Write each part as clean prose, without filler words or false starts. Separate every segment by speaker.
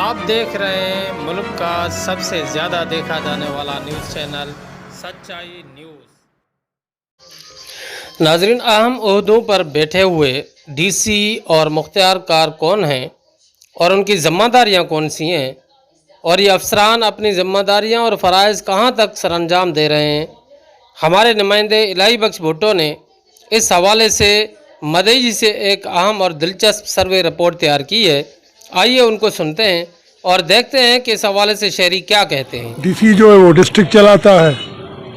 Speaker 1: आप देख रहे हैं मुल्क का सबसे ज़्यादा देखा जाने वाला न्यूज़ चैनल सच्चाई न्यूज़। नाजरीन, अहम ओहदों पर बैठे हुए डीसी और मुख्तियार कार कौन हैं और उनकी ज़िम्मेदारियां कौन सी हैं और ये अफसरान अपनी ज़िम्मेदारियां और फ़राइज़ कहां तक सरअंजाम दे रहे हैं, हमारे नुमाइंदे इलाही बख्श भुट्टो ने इस हवाले से मदई से एक अहम और दिलचस्प सर्वे रिपोर्ट तैयार की है। आइए उनको सुनते हैं और देखते हैं कि इस हवाले से शहरी क्या कहते हैं।
Speaker 2: डीसी जो है वो डिस्ट्रिक्ट चलाता है,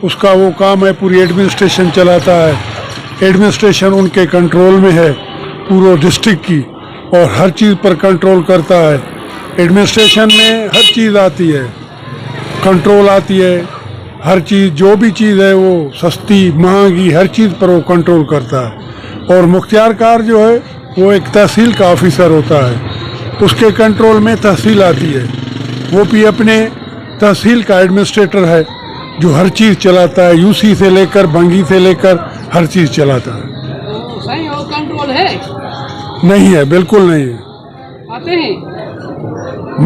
Speaker 2: उसका वो काम है, पूरी एडमिनिस्ट्रेशन चलाता है। एडमिनिस्ट्रेशन उनके कंट्रोल में है पूरे डिस्ट्रिक्ट की और हर चीज़ पर कंट्रोल करता है। एडमिनिस्ट्रेशन में हर चीज़ आती है, कंट्रोल आती है, हर चीज़ जो भी चीज़ है वो सस्ती महंगी हर चीज़ पर वो कंट्रोल करता है। और मुख्तियार कार जो है वो एक तहसील का ऑफिसर होता है, उसके कंट्रोल में तहसील आती है। वो भी अपने तहसील का एडमिनिस्ट्रेटर है जो हर चीज़ चलाता है, यूसी से लेकर भंगी से लेकर हर चीज़ चलाता है।
Speaker 3: तो सही और कंट्रोल है?
Speaker 2: नहीं है, बिल्कुल नहीं है।
Speaker 3: आते हैं?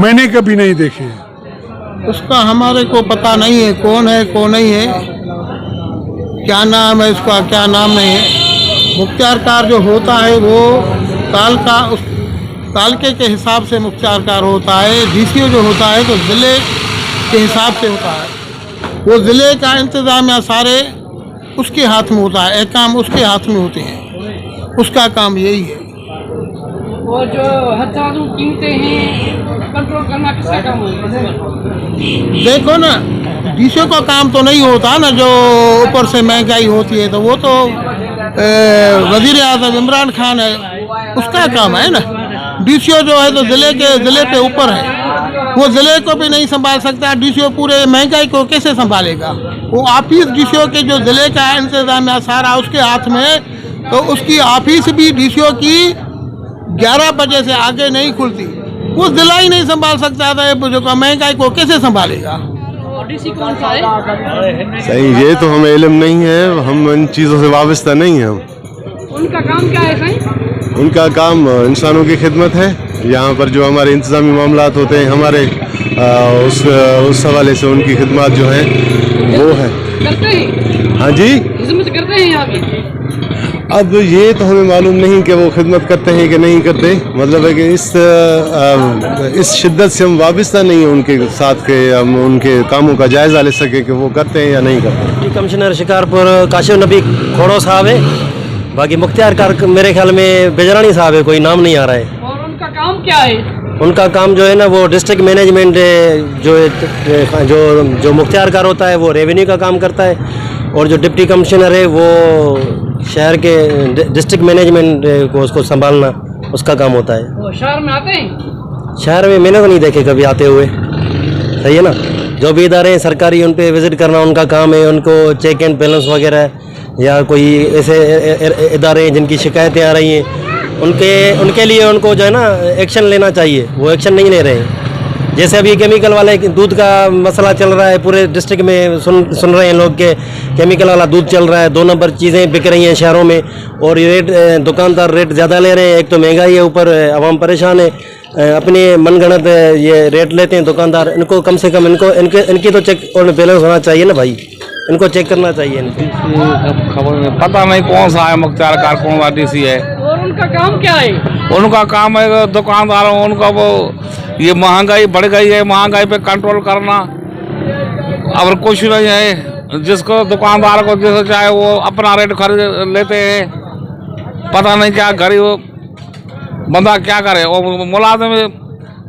Speaker 2: मैंने कभी नहीं देखे।
Speaker 4: उसका हमारे को पता नहीं है कौन नहीं है, क्या नाम है उसका, क्या नाम नहीं है। मुख्तियार कार जो होता है वो तालके के हिसाब से मुख्तियार कार होता है। डीसीओ जो होता है तो ज़िले के हिसाब से होता है। वो ज़िले का इंतज़ाम या सारे उसके हाथ में होता है, एक काम उसके हाथ में होते हैं, उसका काम यही है।
Speaker 3: और जो हजारों कीमतें हैं कंट्रोल करना किसका काम है?
Speaker 4: देखो ना, डीसीओ का काम तो नहीं होता ना, जो ऊपर से महंगाई होती है तो वो तो वज़ीर आज़म इमरान खान है, उसका काम है ना। डीसीओ जो है तो ज़िले पे ऊपर है, वो ज़िले को भी नहीं संभाल सकता। डीसीओ पूरे महंगाई को कैसे संभालेगा? वो ऑफिस डीसीओ के जो ज़िले का इंतजाम है सारा उसके हाथ में है, तो उसकी ऑफिस भी डीसीओ की 11 बजे से आगे नहीं खुलती। वो ज़िला ही नहीं संभाल सकता था, जो महंगाई को कैसे संभालेगा?
Speaker 3: डीसी कौन सा है?
Speaker 5: सही, ये तो हमें इल्म नहीं है, हम इन चीज़ों से वाबस्ता नहीं हैं।
Speaker 3: उनका काम क्या है सही?
Speaker 5: उनका काम इंसानों की खिदमत है। यहाँ पर जो हमारे इंतज़ामी मामलात होते हैं हमारे उस हवाले से उनकी खिदमत जो है वो है।
Speaker 3: करते हैं?
Speaker 5: हाँ जी,
Speaker 3: खिदमत करते हैं यहाँ की?
Speaker 5: अब ये तो हमें मालूम नहीं कि वो खिदमत करते हैं कि नहीं करते। मतलब है कि इस शिद्दत से हम वाबस्ता नहीं है उनके साथ के हम उनके कामों का जायज़ा ले सके कि वो करते हैं या नहीं करते।
Speaker 6: कमिश्नर शिकारपुर काशिफ नबी खोड़ो साहब है, बाकी मुख्तियार कार मेरे ख्याल में बेजरानी साहब है, कोई नाम नहीं आ रहा है।
Speaker 3: और उनका काम क्या है?
Speaker 6: उनका काम जो है ना वो डिस्ट्रिक्ट मैनेजमेंट जो मुख्तियार कार होता है वो रेवेन्यू का काम करता है, और जो डिप्टी कमिश्नर है वो शहर के डिस्ट्रिक्ट मैनेजमेंट को उसको संभालना उसका काम होता है।
Speaker 3: वो शहर में आते हैं?
Speaker 6: शहर में मैंने तो नहीं देखे कभी आते हुए। सही है ना, जो भी इदारे हैं सरकारी उन पे विज़िट करना उनका काम है। उनको चेक एंड बैलेंस वगैरह या कोई ऐसे इदारे हैं जिनकी शिकायतें आ रही हैं उनके लिए उनको जो है ना एक्शन लेना चाहिए, वो एक्शन नहीं ले रहे हैं। जैसे अभी केमिकल वाले दूध का मसला चल रहा है, पूरे डिस्ट्रिक्ट में सुन रहे हैं लोग के केमिकल वाला दूध चल रहा है, 2 नंबर चीज़ें बिक रही हैं शहरों में, और ये दुकानदार रेट ज़्यादा ले रहे हैं। एक तो महंगाई है, ऊपर आवाम परेशान है, अपने मनगढ़ंत ये रेट लेते हैं दुकानदार। इनको कम से कम इनकी तो चेक और बैलेंस होना चाहिए ना भाई, इनको चेक करना चाहिए।
Speaker 7: खबर पता नहीं कौन सा है मुख्तियार कार, कौन सा डीसी है।
Speaker 3: और उनका काम क्या है?
Speaker 7: उनका काम है दुकानदारों, उनका वो ये महंगाई बढ़ गई है, महंगाई पे कंट्रोल करना और कुछ नहीं है। जिसको दुकानदार को जैसे चाहे वो अपना रेट खरीद लेते हैं, पता नहीं क्या गरीब बंदा क्या करे। वो मुलाजिम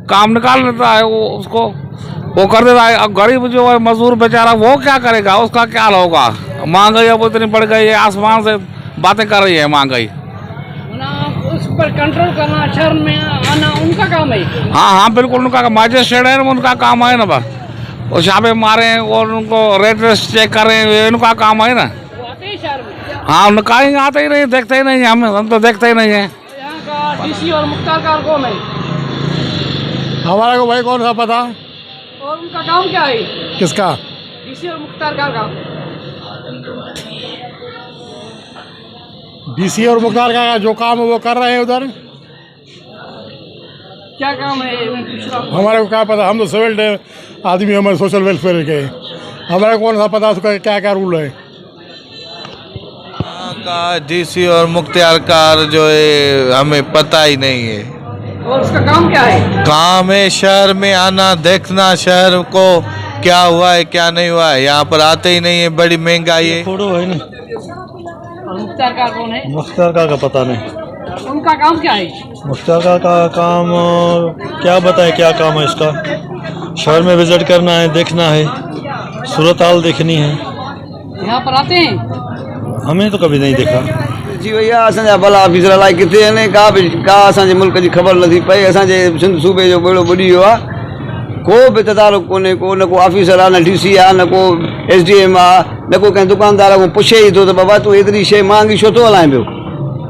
Speaker 7: काम निकाल लेता है, वो कर देता है। अब गरीब जो है मजदूर बेचारा वो क्या करेगा, उसका क्या हाल होगा? महंगाई अब इतनी बढ़ गई है, आसमान से बातें कर रही है महंगाई।
Speaker 3: उस पर कंट्रोल करना, शहर में आना उनका काम है?
Speaker 7: हाँ बिल्कुल, उनका मजिस्ट्रेट है, उनका काम है ना। बस वो छापे मारे और उनको रेट चेक करें, उनका काम है ना।
Speaker 3: वो आते हैं शहर में?
Speaker 7: हाँ, उनका ही आते ही नहीं, देखते ही नहीं, हम तो देखते ही नहीं है।
Speaker 3: यहाँ का डीसी और मुख्तियार कार कौन है?
Speaker 2: हमारे को भाई कौन सा पता।
Speaker 3: और उनका काम क्या है?
Speaker 2: किसका?
Speaker 3: डीसी और मुख्तियार कार का?
Speaker 2: डीसी और मुख्तियार का जो काम है वो कर रहे हैं उधर।
Speaker 3: क्या काम है पूछ रहा हूँ।
Speaker 2: हमारे को क्या पता, हम तो सिविल आदमी, हमारे सोशल वेलफेयर के हैं। हमारे कौन सा पता उसका क्या क्या रूल है।
Speaker 8: यहाँ का डीसी और मुख्तियार कार जो है हमें पता ही नहीं है।
Speaker 3: और उसका काम क्या है?
Speaker 8: काम है शहर में आना, देखना शहर को क्या हुआ है क्या नहीं हुआ है। यहाँ पर आते ही नहीं है, बड़ी महंगाई है।
Speaker 6: फोटो है ना,
Speaker 3: और मुख्तार कार कौन है?
Speaker 6: मुख्तार का पता नहीं।
Speaker 3: उनका काम क्या है?
Speaker 6: मुख्तार का काम क्या बताए, क्या काम है इसका? शहर में विजिट करना है, देखना है, सूरत हाल देखनी है।
Speaker 3: यहाँ पर आते हैं?
Speaker 6: हमने तो कभी नहीं देखा
Speaker 9: जी भैया। असांजा भला ऑफिसर अलाए किथे आहिनि, का असांजे मुल्क जी ख़बर नथी पए। असांजे सिंध सूबे जो बेड़ो ॿुॾी वियो आहे, को बि तदारुक कोन्हे, को न को ऑफिसर आहे, न DC आहे, न को SDM आहे, न को कंहिं दुकानदार को पुछे ई थो त बाबा तूं एतिरी शइ महांगी छो थो हलाए पियो।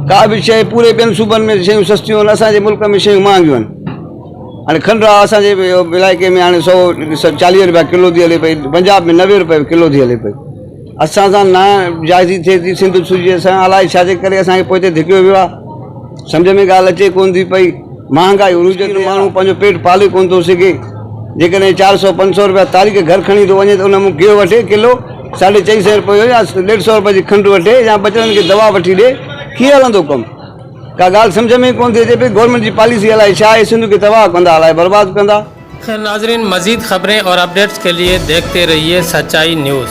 Speaker 9: का बि शइ पूरे ॿियनि सूबनि में शयूं सस्तियूं आहिनि, असांजे मुल्क में शयूं महांगियूं आहिनि। हाणे खंडु आहे असांजे इलाइक़े में हाणे 140 रुपया किलो थी हले पई, पंजाब में 90 रुपए किलो थी हले पई। असां सां न जाइज़ी थिए थी सिंध सूबे सां, अलाए छाजे करे असांखे पोइ हिते धिकियो वियो आहे। सम्झ में ॻाल्हि अचे कोन थी पई। महांगाई हुजे त माण्हू पंहिंजो पेट पाले कोन थो सघे। जेकॾहिं 400-500 रुपया तारीख़ घर खणी थो वञे त उन में गिहु वठे किलो 450 रुपये या 150 रुपये जी खंडु वठे या बचड़नि खे दवा वठी ॾे, कीअं हलंदो कमु? का ॻाल्हि सम्झ में कोन थी अचे पई। गवर्नमेंट जी पॉलिसी अलाए छा आहे, सिंध खे तबाह कंदा, अलाए बर्बाद कंदा।
Speaker 1: खैर नाजरीन, मज़ीद खबरें और अपडेट्स के लिए देखते रहिए सच्चाई न्यूज़।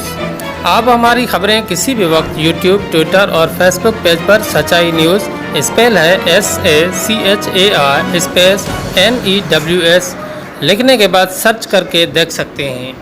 Speaker 1: आप हमारी खबरें किसी भी वक्त YouTube, ट्विटर और फेसबुक पेज पर सच्चाई न्यूज़, स्पेल है SACHAI स्पेस NEWS लिखने के बाद सर्च करके देख सकते हैं।